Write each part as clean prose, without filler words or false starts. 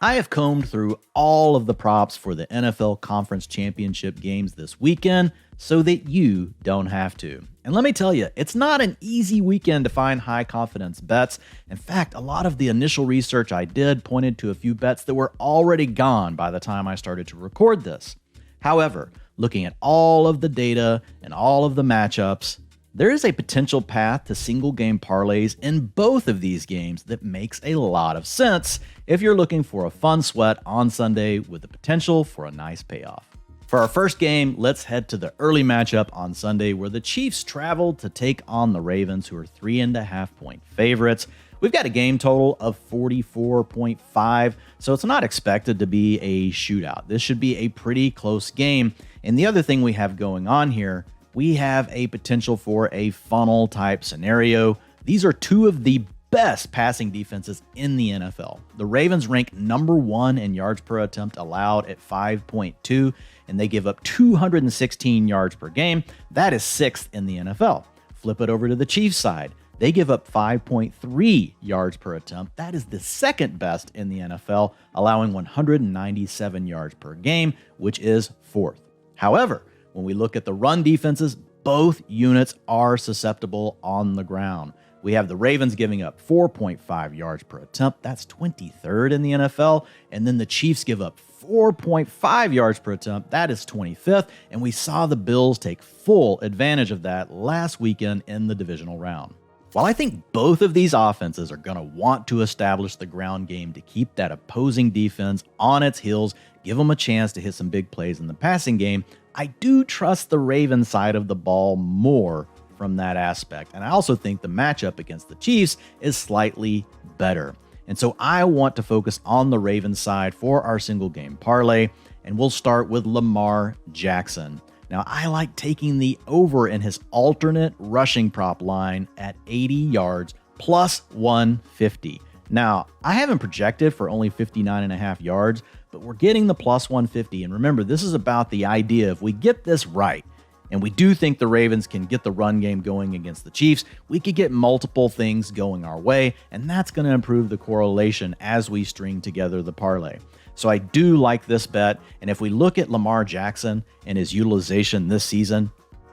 I have combed through all of the props for the NFL Conference Championship games this weekend so that you don't have to. And let me tell you, it's not an easy weekend to find high confidence bets. In fact, a lot of the initial research I did pointed to a few bets that were already gone by the time I started to record this. However, looking at all of the data and all of the matchups, there is a potential path to single game parlays in both of these games that makes a lot of sense if you're looking for a fun sweat on Sunday with the potential for a nice payoff. For our first game, let's head to the early matchup on Sunday where the Chiefs traveled to take on the Ravens, who are 3.5-point favorites. We've got a game total of 44.5, so it's not expected to be a shootout. This should be a pretty close game. And the other thing we have going on here, we have a potential for a funnel type scenario. These are two of the best passing defenses in the NFL. The Ravens rank number 1 in yards per attempt allowed at 5.2, and they give up 216 yards per game. That is 6th in the NFL. Flip it over to the Chiefs side. They give up 5.3 yards per attempt. That is the 2nd best in the NFL, allowing 197 yards per game, which is 4th. However, when we look at the run defenses, both units are susceptible on the ground. We have the Ravens giving up 4.5 yards per attempt. That's 23rd in the NFL. And then the Chiefs give up 4.5 yards per attempt. That is 25th. And we saw the Bills take full advantage of that last weekend in the divisional round. While I think both of these offenses are going to want to establish the ground game to keep that opposing defense on its heels, give them a chance to hit some big plays in the passing game, I do trust the Ravens side of the ball more from that aspect. And I also think the matchup against the Chiefs is slightly better. And so I want to focus on the Ravens side for our single game parlay. And we'll start with Lamar Jackson. Now, I like taking the over in his alternate rushing prop line at 80 yards plus 150. Now, I haven't projected for only 59.5 yards, but we're getting the plus 150. And remember, this is about the idea if we get this right, and we do think the Ravens can get the run game going against the Chiefs, we could get multiple things going our way, and that's going to improve the correlation as we string together the parlay. So I do like this bet, and if we look at Lamar Jackson and his utilization this season,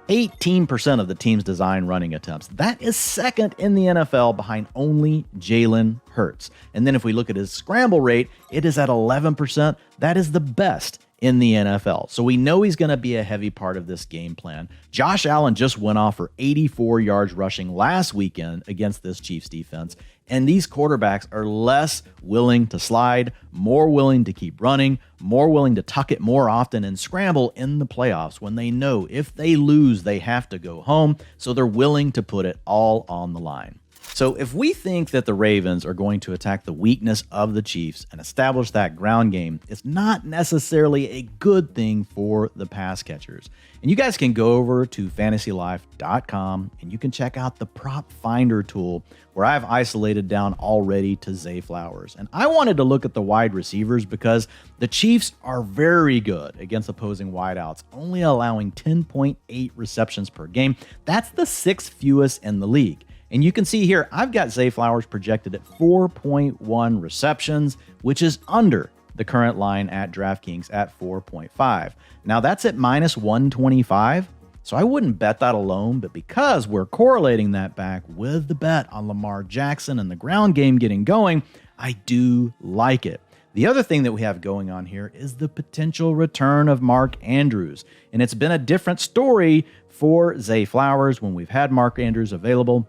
18% of the team's design running attempts. That is 2nd in the NFL behind only Jalen Hurts. And then if we look at his scramble rate, it is at 11%. That is the best in the NFL. So we know he's going to be a heavy part of this game plan. Josh Allen just went off for 84 yards rushing last weekend against this Chiefs defense. And these quarterbacks are less willing to slide, more willing to keep running, more willing to tuck it more often and scramble in the playoffs when they know if they lose, they have to go home. So they're willing to put it all on the line. So if we think that the Ravens are going to attack the weakness of the Chiefs and establish that ground game, it's not necessarily a good thing for the pass catchers. And you guys can go over to fantasylife.com and you can check out the prop finder tool where I've isolated down already to Zay Flowers. And I wanted to look at the wide receivers because the Chiefs are very good against opposing wideouts, only allowing 10.8 receptions per game. That's the 6th fewest in the league. And you can see here, I've got Zay Flowers projected at 4.1 receptions, which is under the current line at DraftKings at 4.5. Now that's at minus 125, so I wouldn't bet that alone, but because we're correlating that back with the bet on Lamar Jackson and the ground game getting going, I do like it. The other thing that we have going on here is the potential return of Mark Andrews. And it's been a different story for Zay Flowers when we've had Mark Andrews available.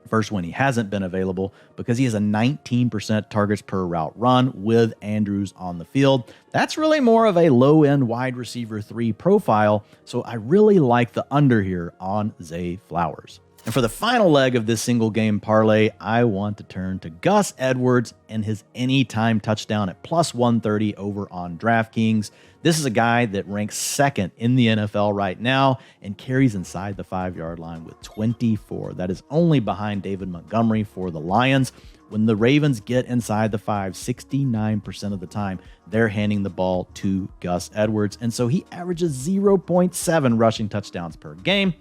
First, when he hasn't been available, because he has a 19% targets per route run with Andrews on the field. That's really more of a low-end wide receiver 3 profile, so I really like the under here on Zay Flowers. And for the final leg of this single game parlay, I want to turn to Gus Edwards and his anytime touchdown at plus 130 over on DraftKings. This is a guy that ranks 2nd in the NFL right now and carries inside the 5-yard line with 24. That is only behind David Montgomery for the Lions. When the Ravens get inside the 5, 69% of the time, they're handing the ball to Gus Edwards. And so he averages 0.7 rushing touchdowns per game.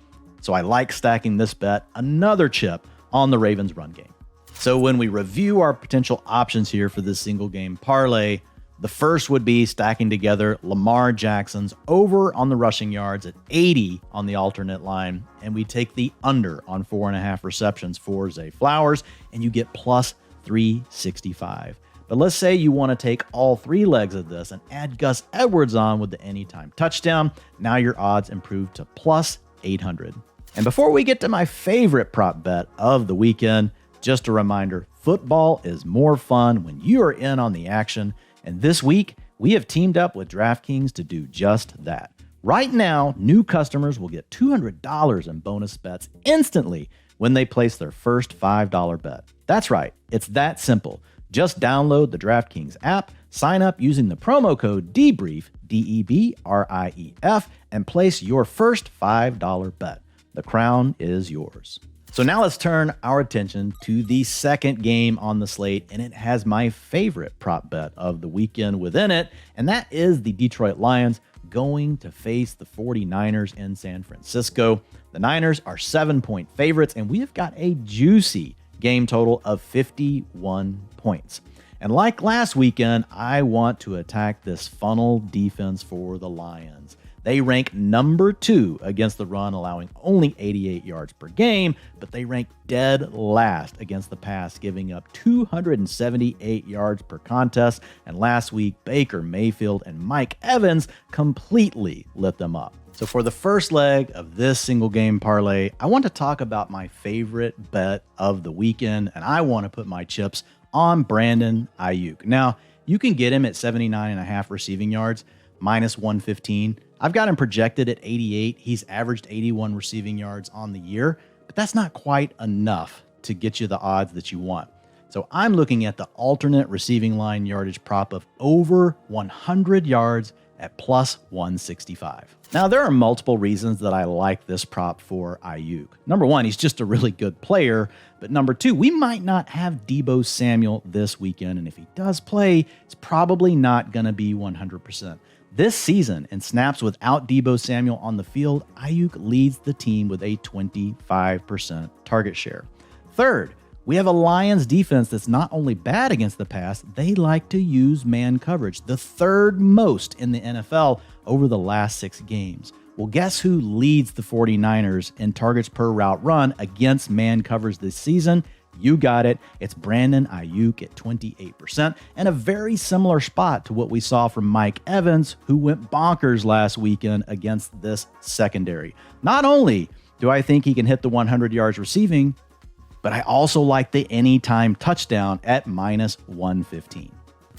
So I like stacking this bet, another chip on the Ravens run game. So when we review our potential options here for this single game parlay, The first would be stacking together Lamar Jackson's over on the rushing yards at 80 on the alternate line, and we take the under on 4.5 receptions for Zay Flowers, and you get plus 365. But let's say you want to take all three legs of this and add Gus Edwards on with the anytime touchdown. Now your odds improve to plus 800. And before we get to my favorite prop bet of the weekend, just a reminder, football is more fun when you are in on the action. And this week, we have teamed up with DraftKings to do just that. Right now, new customers will get $200 in bonus bets instantly when they place their first $5 bet. That's right, it's that simple. Just download the DraftKings app, sign up using the promo code DEBRIEF, DEBRIEF, and place your first $5 bet. The crown is yours. So now let's turn our attention to the second game on the slate, and it has my favorite prop bet of the weekend within it, and that is the Detroit Lions going to face the 49ers in San Francisco. The Niners are 7-point favorites, and we have got a juicy game total of 51 points. And like last weekend, I want to attack this funnel defense for the Lions. They rank number 2 against the run, allowing only 88 yards per game, but they rank dead last against the pass, giving up 278 yards per contest. And last week, Baker Mayfield and Mike Evans completely lit them up. So for the first leg of this single game parlay, I want to talk about my favorite bet of the weekend, and I want to put my chips on Brandon Ayuk. Now, you can get him at 79.5 receiving yards, minus 115. I've got him projected at 88. He's averaged 81 receiving yards on the year, but that's not quite enough to get you the odds that you want. So I'm looking at the alternate receiving line yardage prop of over 100 yards at plus 165. Now, there are multiple reasons that I like this prop for Ayuk. Number one, he's just a really good player. But number two, we might not have Deebo Samuel this weekend. And if he does play, it's probably not going to be 100%. This season, in snaps without Deebo Samuel on the field, Ayuk leads the team with a 25% target share. Third, we have a Lions defense that's not only bad against the pass, they like to use man coverage, the third most in the NFL over the last 6 games. Well, guess who leads the 49ers in targets per route run against man coverage this season? You got it. It's Brandon Ayuk at 28%, and a very similar spot to what we saw from Mike Evans, who went bonkers last weekend against this secondary. Not only do I think he can hit the 100 yards receiving, but I also like the anytime touchdown at minus 115.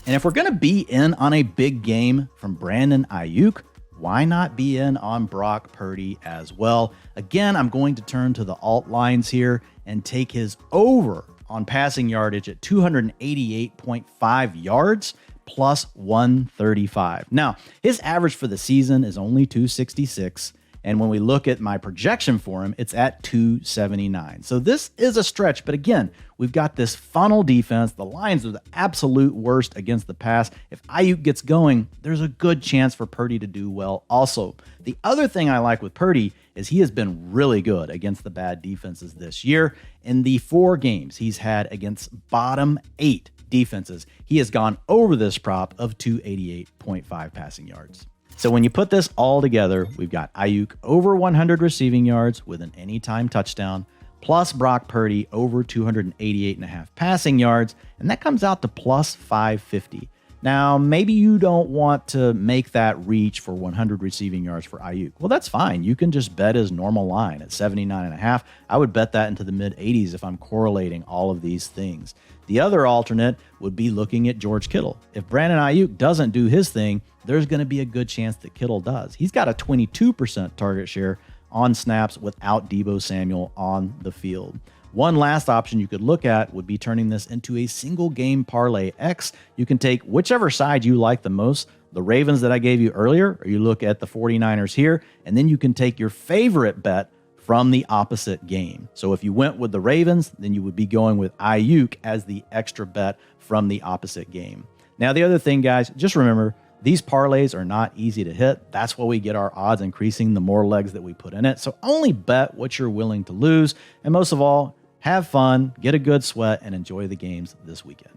And if we're going to be in on a big game from Brandon Ayuk, why not be in on Brock Purdy as well? Again, I'm going to turn to the alt lines here and take his over on passing yardage at 288.5 yards plus 135. Now, his average for the season is only 266. And when we look at my projection for him, it's at 279. So this is a stretch, but again, we've got this funnel defense. The Lions are the absolute worst against the pass. If Ayuk gets going, there's a good chance for Purdy to do well also. The other thing I like with Purdy is he has been really good against the bad defenses this year. In the 4 games he's had against bottom 8 defenses, he has gone over this prop of 288.5 passing yards. So when you put this all together, we've got Ayuk over 100 receiving yards with an anytime touchdown, plus Brock Purdy over 288.5 passing yards, and that comes out to plus 550. Now, maybe you don't want to make that reach for 100 receiving yards for Ayuk. Well, that's fine. You can just bet his normal line at 79.5. I would bet that into the mid-80s if I'm correlating all of these things. The other alternate would be looking at George Kittle. If Brandon Ayuk doesn't do his thing, there's going to be a good chance that Kittle does. He's got a 22% target share on snaps without Deebo Samuel on the field. One last option you could look at would be turning this into a single game parlay X. You can take whichever side you like the most, the Ravens that I gave you earlier, or you look at the 49ers here, and then you can take your favorite bet from the opposite game. So if you went with the Ravens, then you would be going with Ayuk as the extra bet from the opposite game. Now, the other thing, guys, just remember, these parlays are not easy to hit. That's why we get our odds increasing the more legs that we put in it. So only bet what you're willing to lose. And most of all, have fun, get a good sweat, and enjoy the games this weekend.